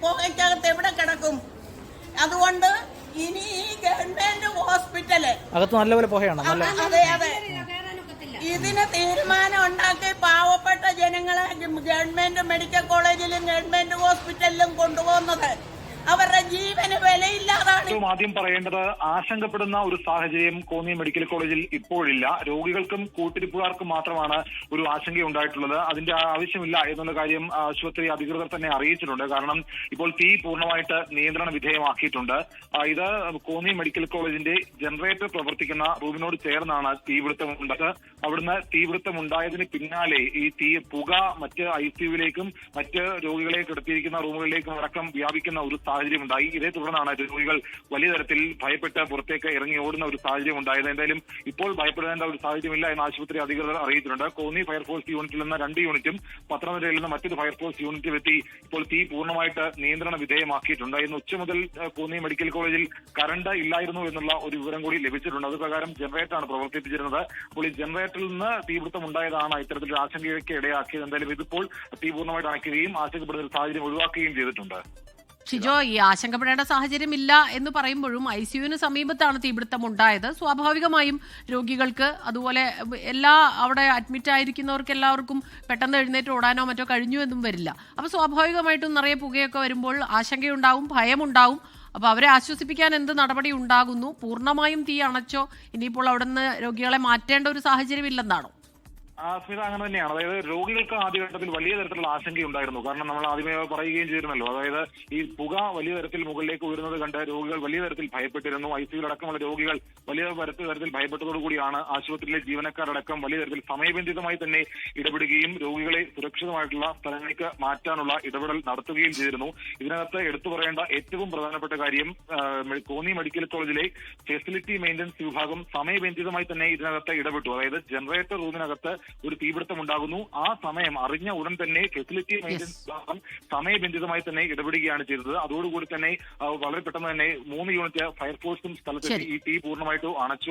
പുകയ്ക്കകത്ത് എവിടെ കിടക്കും? അതുകൊണ്ട് ഇനി ഈ ഗവൺമെന്റ് ഹോസ്പിറ്റല് അകത്ത് നല്ലപോലെ പുകയാണ്. അതെ അതെ, ഇതിന് തീരുമാനം ഉണ്ടാക്കി പാവപ്പെട്ട ജനങ്ങളെ ഗവൺമെന്റ് മെഡിക്കൽ കോളേജിലും ഗവൺമെന്റ് ഹോസ്പിറ്റലിലും കൊണ്ടുപോകുന്നത് അവരുടെ ജീവന് വിലയില്ലാതാണ്. ഏറ്റവും ആദ്യം പറയേണ്ടത്, ആശങ്കപ്പെടുന്ന ഒരു സാഹചര്യം കോന്നി മെഡിക്കൽ കോളേജിൽ ഇപ്പോഴില്ല. രോഗികൾക്കും കൂട്ടിരിപ്പുകാർക്കും മാത്രമാണ് ഒരു ആശങ്കയുണ്ടായിട്ടുള്ളത്. അതിന്റെ ആവശ്യമില്ല എന്നുള്ള കാര്യം ആശുപത്രി അധികൃതർ തന്നെ അറിയിച്ചിട്ടുണ്ട്. കാരണം ഇപ്പോൾ തീ പൂർണ്ണമായിട്ട് നിയന്ത്രണ വിധേയമാക്കിയിട്ടുണ്ട്. ഇത് കോന്നി മെഡിക്കൽ കോളേജിന്റെ ജനറേറ്റർ പ്രവർത്തിക്കുന്ന റൂമിനോട് ചേർന്നാണ് തീപിടുത്തമുണ്ടായത്. അവിടുന്ന് തീപിടുത്തമുണ്ടായതിന് പിന്നാലെ ഈ പുക മറ്റ് ICUവിലേക്കും മറ്റ് രോഗികളെ കിടത്തിയിരിക്കുന്ന റൂമുകളിലേക്കും അടക്കം വ്യാപിക്കുന്ന ഒരു സാഹചര്യം ഉണ്ടായി. ഇതേ തുടർന്നാണ് രോഗികൾ വലിയ തരത്തിൽ ഭയപ്പെട്ട് പുറത്തേക്ക് ഇറങ്ങി ഓടുന്ന ഒരു സാഹചര്യം ഉണ്ടായത്. എന്തായാലും ഇപ്പോൾ ഭയപ്പെടേണ്ട ഒരു സാഹചര്യമില്ല എന്ന് ആശുപത്രി അധികൃതർ അറിയിച്ചിട്ടുണ്ട്. കോന്നി ഫയർഫോഴ്സ് യൂണിറ്റിൽ നിന്ന് 2 യൂണിറ്റും പത്തനംതിട്ടയിൽ നിന്ന് മറ്റൊരു ഫയർഫോഴ്സ് യൂണിറ്റും എത്തി ഇപ്പോൾ തീ പൂർണ്ണമായിട്ട് നിയന്ത്രണ വിധേയമാക്കിയിട്ടുണ്ട്. ഇന്ന് ഉച്ച മുതൽ കോന്നി മെഡിക്കൽ കോളേജിൽ കറണ്ട് ഇല്ലായിരുന്നു എന്നുള്ള ഒരു വിവരം കൂടി ലഭിച്ചിട്ടുണ്ട്. അത് പ്രകാരം ജനറേറ്ററാണ് പ്രവർത്തിപ്പിച്ചിരുന്നത്. അപ്പോൾ ഈ ജനറേറ്ററിൽ നിന്ന് തീപിടുത്തം ഉണ്ടായതാണ് ഇത്തരത്തിലൊരു ആശങ്കയ്ക്ക് ഇടയാക്കിയത്. എന്തായാലും ഇതിപ്പോൾ തീ പൂർണ്ണമായിട്ട് അണയ്ക്കുകയും ആശങ്കപ്പെടുന്ന ഒരു സാഹചര്യം ഒഴിവാക്കുകയും ചെയ്തിട്ടുണ്ട്. ഷിജോ, ഈ ആശങ്കപ്പെടേണ്ട സാഹചര്യം ഇല്ല എന്ന് പറയുമ്പോഴും ICUവിന് സമീപത്താണ് തീപിടുത്തം ഉണ്ടായത്. സ്വാഭാവികമായും രോഗികൾക്ക് അതുപോലെ എല്ലാ അവിടെ അഡ്മിറ്റ് ആയിരിക്കുന്നവർക്ക് എല്ലാവർക്കും പെട്ടെന്ന് എഴുന്നേറ്റ് ഓടാനോ മറ്റോ കഴിഞ്ഞു എന്നും വരില്ല. അപ്പോൾ സ്വാഭാവികമായിട്ടും നിറയെ പുകയൊക്കെ വരുമ്പോൾ ആശങ്കയുണ്ടാവും, ഭയമുണ്ടാവും. അപ്പോൾ അവരെ ആശ്വസിപ്പിക്കാൻ എന്ത് നടപടി ഉണ്ടാകുന്നു? പൂർണ്ണമായും തീ അണച്ചോ? ഇനിയിപ്പോൾ അവിടെ നിന്ന് രോഗികളെ മാറ്റേണ്ട ഒരു സാഹചര്യം ഇല്ലെന്നാണോ? സ്മിത, അങ്ങനെ തന്നെയാണ്. അതായത് രോഗികൾക്ക് ആദ്യഘട്ടത്തിൽ വലിയ തരത്തിലുള്ള ആശങ്കയുണ്ടായിരുന്നു. കാരണം നമ്മൾ ആദ്യമേ പറയുകയും ചെയ്തിരുന്നല്ലോ, അതായത് ഈ പുക വലിയ തരത്തിൽ മുകളിലേക്ക് ഉയരുന്നത് കണ്ട് രോഗികൾ വലിയ തരത്തിൽ ഭയപ്പെട്ടിരുന്നു. ICUവിലടക്കമുള്ള രോഗികൾ വലിയ തരത്തിൽ ഭയപ്പെട്ടതോടുകൂടിയാണ് ആശുപത്രിയിലെ ജീവനക്കാരടക്കം വലിയ തരത്തിൽ സമയബന്ധിതമായി തന്നെ ഇടപെടുകയും രോഗികളെ സുരക്ഷിതമായിട്ടുള്ള സ്ഥലങ്ങളിലേക്ക് മാറ്റാനുള്ള ഇടപെടൽ നടത്തുകയും ചെയ്തിരുന്നു. ഇതിനകത്ത് എടുത്തു പറയേണ്ട ഏറ്റവും പ്രധാനപ്പെട്ട കാര്യം, കോന്നി മെഡിക്കൽ കോളേജിലെ ഫെസിലിറ്റി മെയിന്റനൻസ് വിഭാഗം സമയബന്ധിതമായി തന്നെ ഇതിനകത്ത് ഇടപെട്ടു. അതായത് ജനറേറ്റർ റൂമിനകത്ത് ഒരു തീപിടുത്തം ഉണ്ടാകുന്നു. ആ സമയം അറിഞ്ഞ ഉടൻ തന്നെ ഫെസിലിറ്റി മെയിന്റനൻസ് വിഭാഗം സമയബന്ധിതമായി തന്നെ ഇടപെടുകയാണ് ചെയ്തത്. അതോടുകൂടി തന്നെ വളരെ പെട്ടെന്ന് തന്നെ 3 യൂണിറ്റ് ഫയർഫോഴ്സും സ്ഥലത്തെത്തി ഈ തീ പൂർണ്ണമായിട്ട് അണച്ചു.